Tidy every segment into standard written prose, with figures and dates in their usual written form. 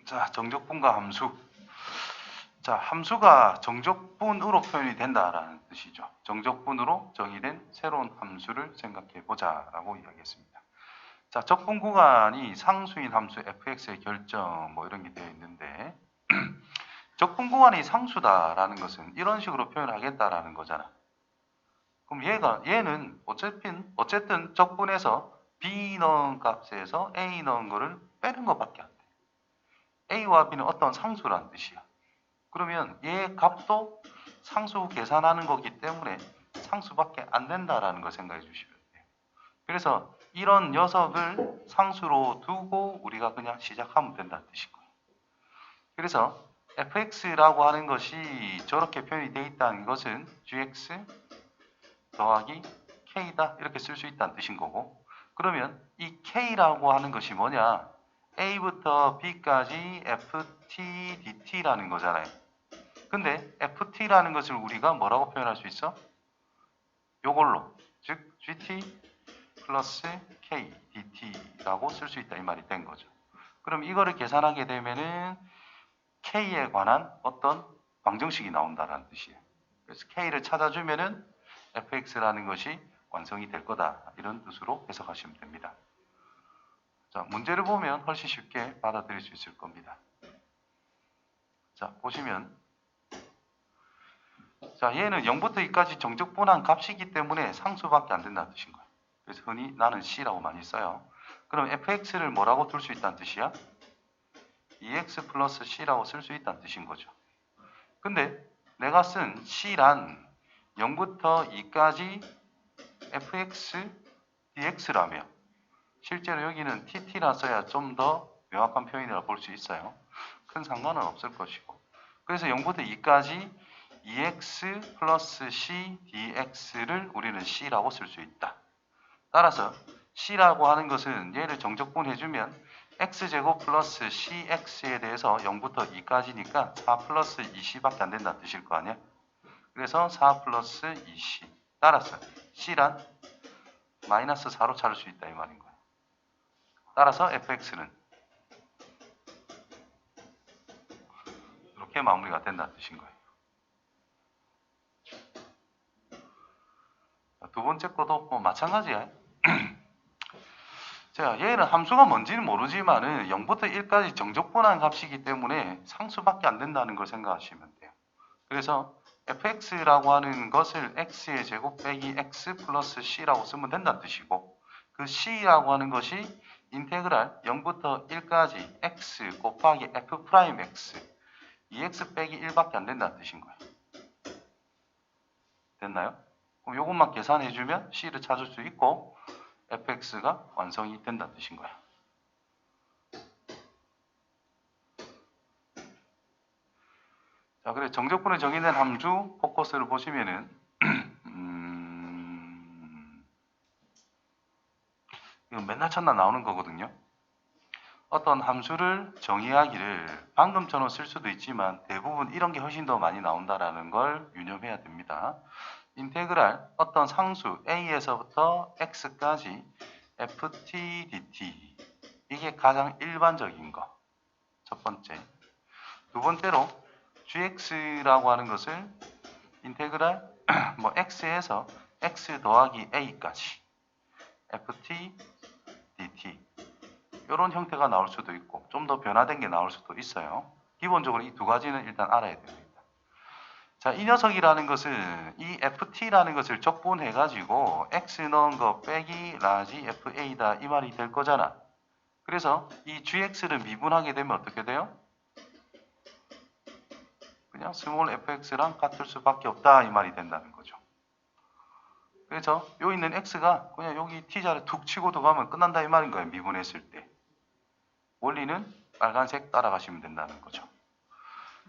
자, 정적분과 함수. 자, 함수가 정적분으로 표현이 된다라는 뜻이죠. 정적분으로 정의된 새로운 함수를 생각해 보자라고 이야기했습니다. 자, 적분 구간이 상수인 함수 fx의 결정 뭐 이런 게 되어 있는데 적분 구간이 상수다라는 것은 이런 식으로 표현하겠다라는 거잖아. 그럼 얘는 어쨌든 적분에서 b 넣은 값에서 a 넣은 거를 빼는 것밖에 안 돼. a와 b는 어떤 상수라는 뜻이야. 그러면 얘 값도 상수 계산하는 거기 때문에 상수밖에 안 된다라는 걸 생각해 주시면 돼요. 그래서 이런 녀석을 상수로 두고 우리가 그냥 시작하면 된다는 뜻인 거예요. 그래서 fx라고 하는 것이 저렇게 표현이 되어 있다는 것은 gx 더하기 k다 이렇게 쓸 수 있다는 뜻인 거고, 그러면 이 k라고 하는 것이 뭐냐? a부터 b까지 ft dt라는 거잖아요. 근데 ft라는 것을 우리가 뭐라고 표현할 수 있어? 요걸로, 즉 gt 플러스 k dt라고 쓸 수 있다 이 말이 된 거죠. 그럼 이거를 계산하게 되면은 k에 관한 어떤 방정식이 나온다는 뜻이에요. 그래서 k를 찾아주면은 fx라는 것이 완성이 될 거다 이런 뜻으로 해석하시면 됩니다. 자, 문제를 보면 훨씬 쉽게 받아들일 수 있을 겁니다. 자, 보시면 자, 얘는 0부터 2까지 정적분한 값이기 때문에 상수밖에 안 된다는 뜻인 거예요. 그래서 흔히 나는 C라고 많이 써요. 그럼 fx를 뭐라고 둘 수 있다는 뜻이야? 2x 플러스 C라고 쓸 수 있다는 뜻인 거죠. 근데 내가 쓴 C란 0부터 2까지 fx dx라며 실제로 여기는 tt라 써야 좀 더 명확한 표현이라고 볼 수 있어요. 큰 상관은 없을 것이고. 그래서 0부터 2까지 2x 플러스 c dx를 우리는 c라고 쓸 수 있다. 따라서 c라고 하는 것은 얘를 정적분해주면 x제곱 플러스 cx에 대해서 0부터 2까지니까 4 플러스 2c밖에 안 된다는 뜻일 거 아니야? 그래서 4 플러스 2c. 따라서 c란 마이너스 4로 찾을 수 있다 이 말인 거예요. 따라서 fx는 이렇게 마무리가 된다는 뜻인 거예요. 두 번째 것도 뭐 마찬가지야. 자, 얘는 함수가 뭔지는 모르지만은 0부터 1까지 정적분한 값이기 때문에 상수밖에 안 된다는 걸 생각하시면 돼요. 그래서 fx라고 하는 것을 x의 제곱 빼기 x 플러스 c라고 쓰면 된다는 뜻이고, 그 c라고 하는 것이 인테그랄 0부터 1까지 x 곱하기 f'x 2x 빼기 1밖에 안 된다는 뜻인 거예요. 됐나요? 그럼 이것만 계산해주면 c를 찾을 수 있고 fx가 완성이 된다는 뜻인 거야. 자, 그래 정적분에 정의된 함수 포커스를 보시면은 이건 맨날 첫날 나오는 거거든요. 어떤 함수를 정의하기를 방금처럼 쓸 수도 있지만 대부분 이런 게 훨씬 더 많이 나온다라는 걸 유념해야 됩니다. 인테그랄 어떤 상수 a에서부터 x까지 ft dt 이게 가장 일반적인 거. 첫 번째. 두 번째로 gx라고 하는 것을 인테그랄 뭐 x에서 x 더하기 a까지 ft dt 이런 형태가 나올 수도 있고 좀 더 변화된 게 나올 수도 있어요. 기본적으로 이 두 가지는 일단 알아야 됩니다. 자, 이 녀석이라는 것은 이 ft라는 것을 적분해 가지고 x 넣은 거 빼기 라지 fa다 이 말이 될 거잖아. 그래서 이 gx를 미분하게 되면 어떻게 돼요? 그냥 스몰 fx랑 같을 수밖에 없다 이 말이 된다는 거죠. 그래서 여기 있는 x가 그냥 여기 t자를 툭 치고 들어가면 끝난다 이 말인 거예요. 미분했을 때. 원리는 빨간색 따라가시면 된다는 거죠.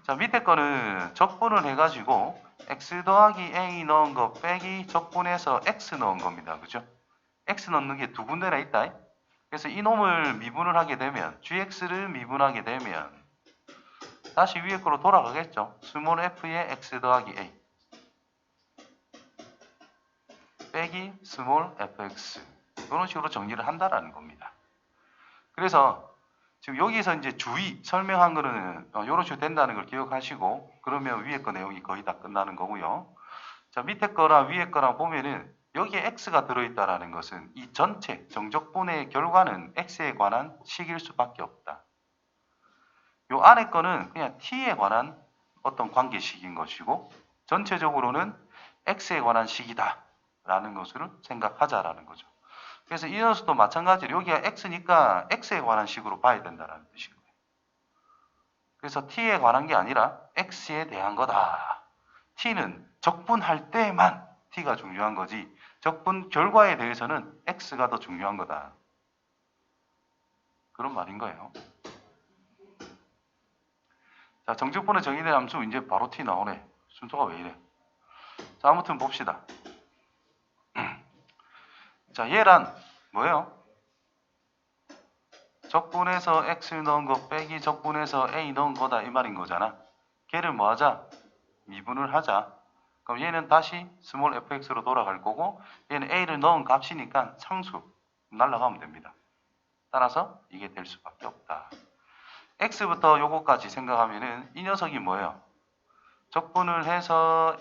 자, 밑에 거는 적분을 해가지고 x 더하기 a 넣은 거 빼기 적분해서 x 넣은 겁니다. 그죠? x 넣는 게 두 군데나 있다. 그래서 이놈을 미분을 하게 되면 gx를 미분하게 되면 다시 위에 거로 돌아가겠죠. 스몰 f의 x 더하기 a 빼기 스몰 fx 이런 식으로 정리를 한다라는 겁니다. 그래서 지금 여기서 이제 주의 설명한 거는 이런 식으로 된다는 걸 기억하시고, 그러면 위에 거 내용이 거의 다 끝나는 거고요. 자, 밑에 거랑 위에 거랑 보면은 여기에 x가 들어있다라는 것은 이 전체 정적분의 결과는 x에 관한 식일 수밖에 없다. 요 안에 거는 그냥 t에 관한 어떤 관계식인 것이고, 전체적으로는 x에 관한 식이다 라는 것을 생각하자라는 거죠. 그래서 이 녀석도 마찬가지로 여기가 x니까 x에 관한 식으로 봐야 된다는 뜻인 거예요. 그래서 t에 관한 게 아니라 x에 대한 거다. t는 적분할 때만 t가 중요한 거지, 적분 결과에 대해서는 x가 더 중요한 거다. 그런 말인 거예요. 자, 정적분에 정의된 함수 이제 바로 t 나오네. 순서가 왜 이래? 자, 아무튼 봅시다. 자, 얘란 뭐예요? 적분에서 x를 넣은 거 빼기 적분에서 a 넣은 거다 이 말인 거잖아. 걔를 뭐 하자? 미분을 하자. 그럼 얘는 다시 스몰 fx로 돌아갈 거고, 얘는 a를 넣은 값이니까 상수 날라가면 됩니다. 따라서 이게 될 수밖에 없다. x부터 요거까지 생각하면은 이 녀석이 뭐예요? 적분을 해서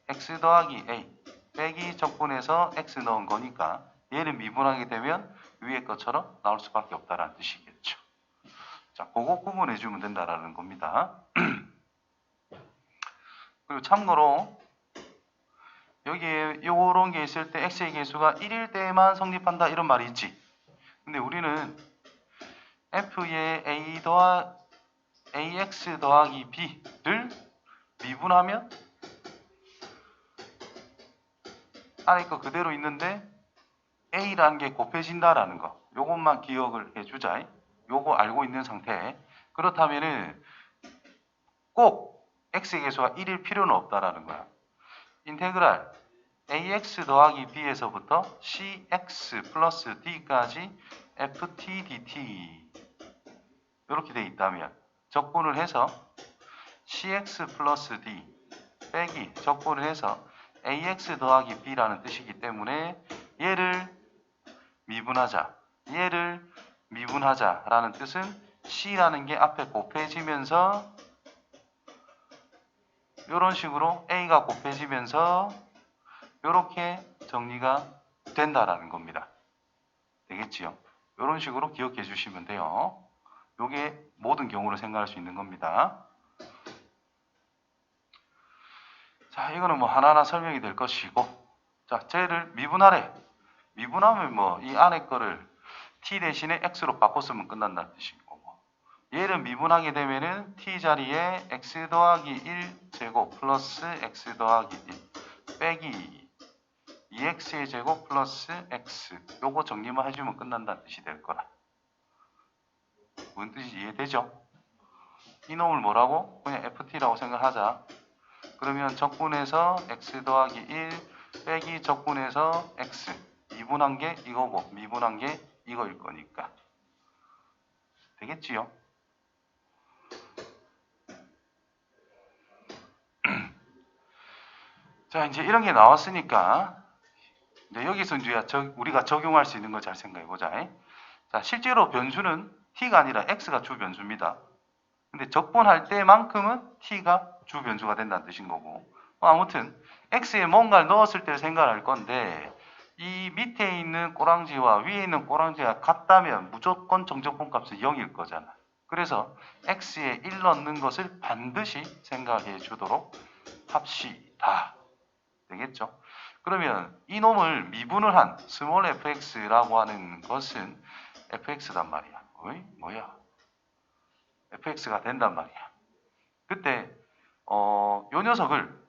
x 더하기 a 빼기 적분해서 x 넣은 거니까 얘를 미분하게 되면 위에 것처럼 나올 수밖에 없다라는 뜻이겠죠. 자, 그거 구분해주면 된다라는 겁니다. 그리고 참고로 여기에 요런 게 있을 때 x의 계수가 1일 때만 성립한다 이런 말이 있지. 근데 우리는 f의 ax 더하기 b를 미분하면 안에 거 그대로 있는데 a라는 게 곱해진다라는 거, 요것만 기억을 해주자. 요거 알고 있는 상태. 그렇다면은 꼭 x의 계수가 1일 필요는 없다라는 거야. 인테그랄 ax 더하기 b에서부터 cx 플러스 d까지 ft dt 이렇게 돼 있다면 적분을 해서 cx 플러스 d 빼기 적분을 해서 ax 더하기 b라는 뜻이기 때문에 얘를 미분하자, 얘를 미분하자라는 뜻은 c라는 게 앞에 곱해지면서 이런 식으로 a가 곱해지면서 이렇게 정리가 된다라는 겁니다. 되겠지요? 이런 식으로 기억해 주시면 돼요. 이게 모든 경우를 생각할 수 있는 겁니다. 자, 이거는 뭐 하나하나 설명이 될 것이고, 자, 쟤를 미분하래. 미분하면 뭐 이 안에 거를 t 대신에 x로 바꿨으면 끝난다는 뜻인 거고, 얘를 미분하게 되면은 t 자리에 x 더하기 1 제곱 플러스 x 더하기 1 빼기 2x의 제곱 플러스 x, 요거 정리만 해주면 끝난다는 뜻이 될 거라. 무슨 뜻인지 이해되죠? 이놈을 뭐라고? 그냥 ft라고 생각하자. 그러면 적분해서 x 더하기 1 빼기 적분해서 x, 미분한 게 이거고 미분한 게 이거일 거니까 되겠지요? 자, 이제 이런 게 나왔으니까 이제 여기서 이제 우리가 적용할 수 있는 거 잘 생각해 보자. 자, 실제로 변수는 t가 아니라 x가 주 변수입니다. 근데 적분할 때만큼은 t가 주 변수가 된다는 뜻인 거고, 아무튼 x에 뭔가를 넣었을 때 생각할 건데, 이 밑에 있는 꼬랑지와 위에 있는 꼬랑지가 같다면 무조건 정적분 값은 0일 거잖아. 그래서 x에 1 넣는 것을 반드시 생각해 주도록 합시다. 되겠죠? 그러면 이놈을 미분을 한 스몰 fx라고 하는 것은 fx단 말이야. 어이? 뭐야? fx가 된단 말이야. 그때 요 녀석을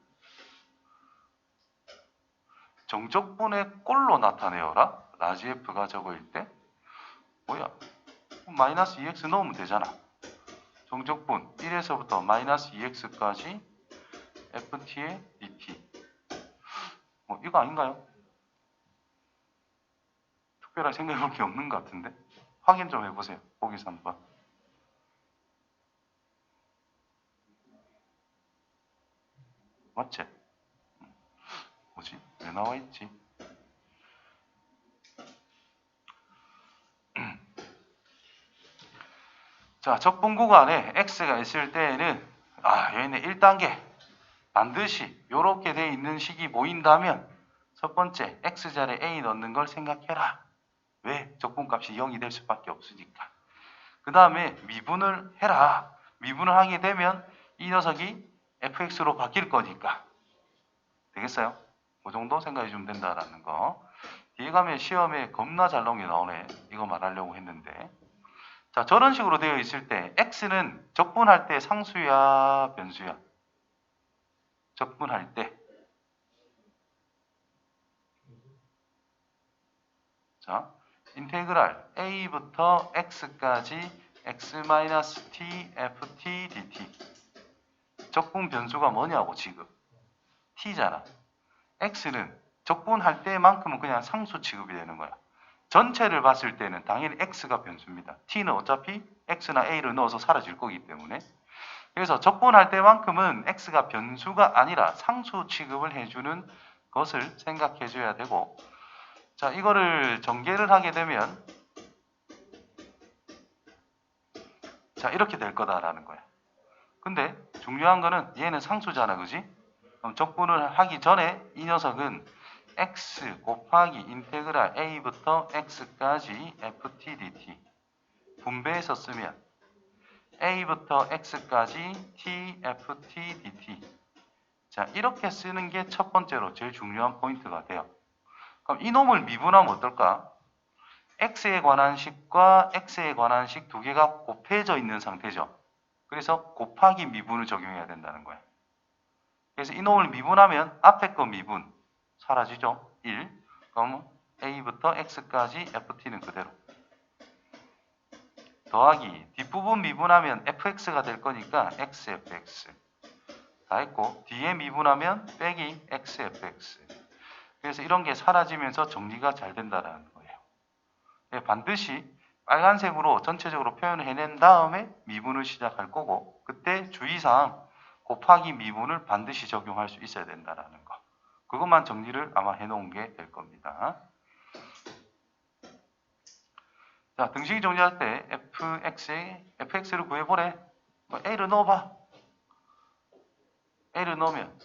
정적분의 꼴로 나타내어라. 라지 f가 적어일 때 뭐야? 마이너스 2x 넣으면 되잖아. 정적분 1에서부터 마이너스 2x까지 ft의 dt. 뭐 이거 아닌가요? 특별하게 생각해볼 게 없는 것 같은데 확인 좀 해보세요. 보기서 한번. 맞지? 뭐지? 왜 나와있지? 자, 적분 구간에 x가 있을 때에는 얘는 1단계 반드시 이렇게 돼 있는 식이 보인다면 첫 번째 x자리에 a 넣는 걸 생각해라. 왜? 적분값이 0이 될 수밖에 없으니까. 그 다음에 미분을 해라. 미분을 하게 되면 이 녀석이 fx로 바뀔 거니까. 되겠어요? 그 정도 생각해 주면 된다라는 거. 뒤에 가면 시험에 겁나 잘 나온 게 나오네. 이거 말하려고 했는데. 자, 저런 식으로 되어 있을 때 x는 적분할 때 상수야, 변수야? 적분할 때. 자, 인테그랄 a부터 x까지 x-t ft dt. 적분 변수가 뭐냐고 지금. t잖아. x는 적분할 때만큼은 그냥 상수 취급이 되는 거야. 전체를 봤을 때는 당연히 x가 변수입니다. t는 어차피 x나 a를 넣어서 사라질 거기 때문에. 그래서 적분할 때만큼은 x가 변수가 아니라 상수 취급을 해주는 것을 생각해 줘야 되고, 자, 이거를 전개를 하게 되면 자, 이렇게 될 거다라는 거야. 근데 중요한 거는 얘는 상수잖아, 그지? 그럼 적분을 하기 전에 이 녀석은 x 곱하기 인테그랄 a부터 x까지 ft dt 분배해서 쓰면 a부터 x까지 t ft dt. 자, 이렇게 쓰는 게 첫 번째로 제일 중요한 포인트가 돼요. 그럼 이놈을 미분하면 어떨까? x에 관한 식과 x에 관한 식 두 개가 곱해져 있는 상태죠. 그래서 곱하기 미분을 적용해야 된다는 거예요. 그래서 이놈을 미분하면 앞에 거 미분 사라지죠. 1. 그럼 a부터 x까지 ft는 그대로. 더하기 뒷부분 미분하면 fx가 될 거니까 xfx. 다 했고 뒤에 미분하면 빼기 xfx. 그래서 이런 게 사라지면서 정리가 잘 된다는 거예요. 반드시 빨간색으로 전체적으로 표현을 해낸 다음에 미분을 시작할 거고, 그때 주의사항 곱하기 미분을 반드시 적용할 수 있어야 된다는 거. 그것만 정리를 아마 해놓은 게 될 겁니다. 자, 등식이 정리할 때 fx를 구해보래. a를 넣어봐. a를 넣으면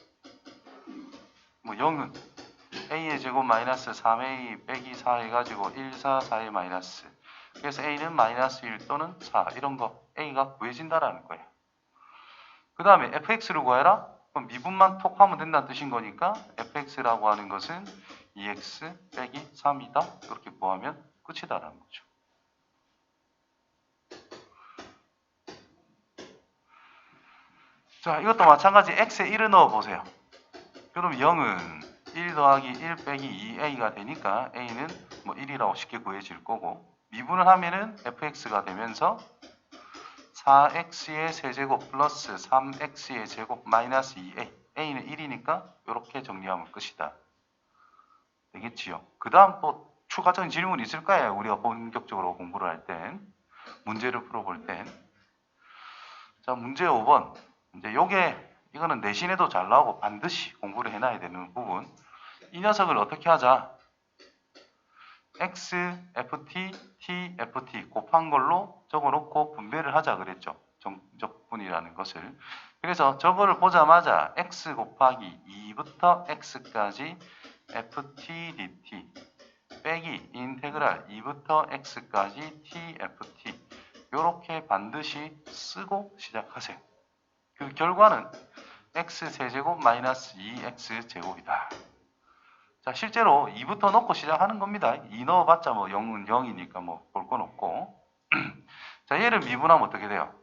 0은 a의 제곱 마이너스 3a 빼기 4 해가지고 1, 4, 4의 마이너스. 그래서 a는 마이너스 1 또는 4 이런 거 a가 구해진다라는 거예요. 그 다음에 fx를 구해라? 그럼 미분만 톡 하면 된다는 뜻인 거니까 fx라고 하는 것은 2x 빼기 3이다. 이렇게 구하면 끝이다라는 거죠. 자, 이것도 마찬가지 x에 1을 넣어보세요. 그럼 0은 1 더하기 1 빼기 2a가 되니까 a는 1이라고 쉽게 구해질 거고, 미분을 하면은 fx가 되면서 4x의 세제곱 플러스 3x의 제곱 마이너스 2a. a는 1이니까 이렇게 정리하면 끝이다. 되겠지요? 그 다음 또 추가적인 질문이 있을 거예요. 우리가 본격적으로 공부를 할 땐. 문제를 풀어볼 땐. 자, 문제 5번. 이제 이거는 내신에도 잘 나오고 반드시 공부를 해놔야 되는 부분. 이 녀석을 어떻게 하자? x, ft, t, ft 곱한 걸로 적어놓고 분배를 하자 그랬죠. 정적분이라는 것을. 그래서 저거를 보자마자 x 곱하기 2부터 x까지 ft dt 빼기 인테그랄 2부터 x까지 t, ft 이렇게 반드시 쓰고 시작하세요. 그 결과는 x세제곱 마이너스 2x제곱이다. 자, 실제로 2부터 넣고 시작하는 겁니다. 2 넣어봤자 0은 0이니까 볼 건 없고. 자, 얘를 미분하면 어떻게 돼요?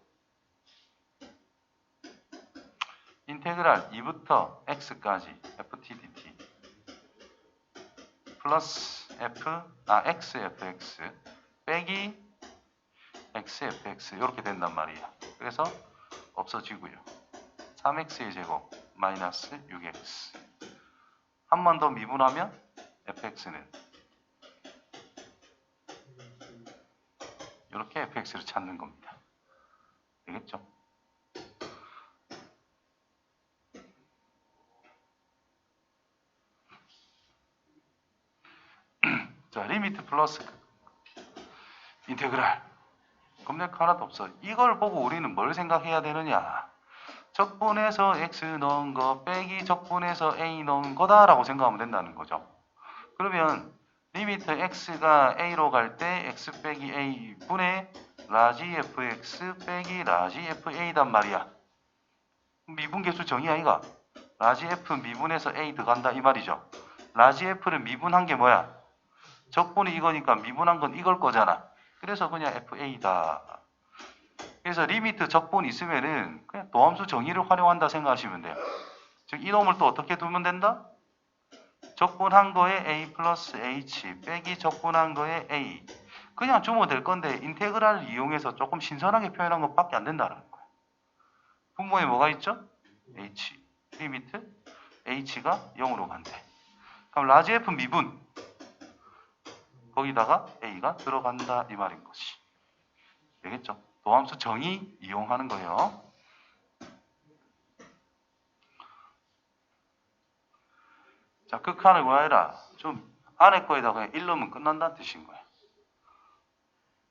인테그랄 2부터 x까지 ft dt 플러스 x fx 빼기 x fx 이렇게 된단 말이에요. 그래서 없어지고요. 3x의 제곱 마이너스 6x. 한 번 더 미분하면 fx는 이렇게 fx를 찾는 겁니다. 되겠죠? 자, 리미트 플러스 인테그랄 검색 하나도 없어. 이걸 보고 우리는 뭘 생각해야 되느냐? 적분에서 x 넣은 거 빼기 적분에서 a 넣은 거다라고 생각하면 된다는 거죠. 그러면 리미트 x가 a로 갈 때 x 빼기 a 분의 라지 fx 빼기 라지 fa단 말이야. 미분계수 정의 아이가? 라지 f 미분해서 a 들어간다 이 말이죠. 라지 f를 미분한 게 뭐야? 적분이 이거니까 미분한 건 이걸 거잖아. 그래서 그냥 fa다. 그래서 리미트 적분이 있으면은 그냥 도함수 정의를 활용한다 생각하시면 돼요. 즉 이놈을 또 어떻게 두면 된다? 적분한 거에 a 플러스 h 빼기 적분한 거에 a. 그냥 주면 될 건데 인테그랄을 이용해서 조금 신선하게 표현한 것밖에 안 된다는 거야. 분모에 뭐가 있죠? h. 리미트 h가 0으로 간대. 그럼 라지 f 미분 거기다가 a가 들어간다 이 말인 것이. 되겠죠? 도함수 정의 이용하는 거예요. 자, 극한을 구하여라. 좀 안에 거에다가 그냥 1 넣으면 끝난다는 뜻인 거예요.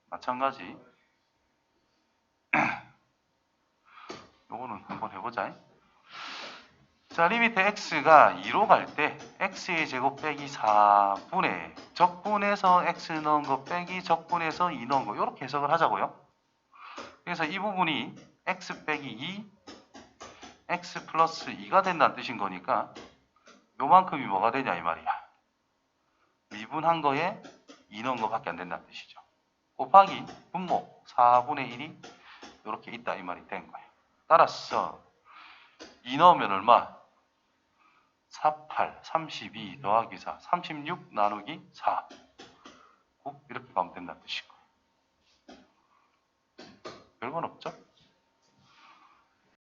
마찬가지. 요거는 한번 해보자. 자, 리미트 x가 2로 갈 때 x의 제곱 빼기 4분의 적분에서 x 넣은 거 빼기 적분에서 2 넣은 거 이렇게 해석을 하자고요. 그래서 이 부분이 x 빼기 2, x 플러스 2가 된다는 뜻인 거니까 요만큼이 뭐가 되냐 이 말이야. 미분한 거에 2 넣은 거밖에 안 된다는 뜻이죠. 곱하기 분모 4분의 1이 이렇게 있다 이 말이 된 거예요. 따라서 2 넣으면 얼마? 48, 32 더하기 4, 36 나누기 4. 이렇게 가면 된다는 뜻인 거예요. 별건 없죠?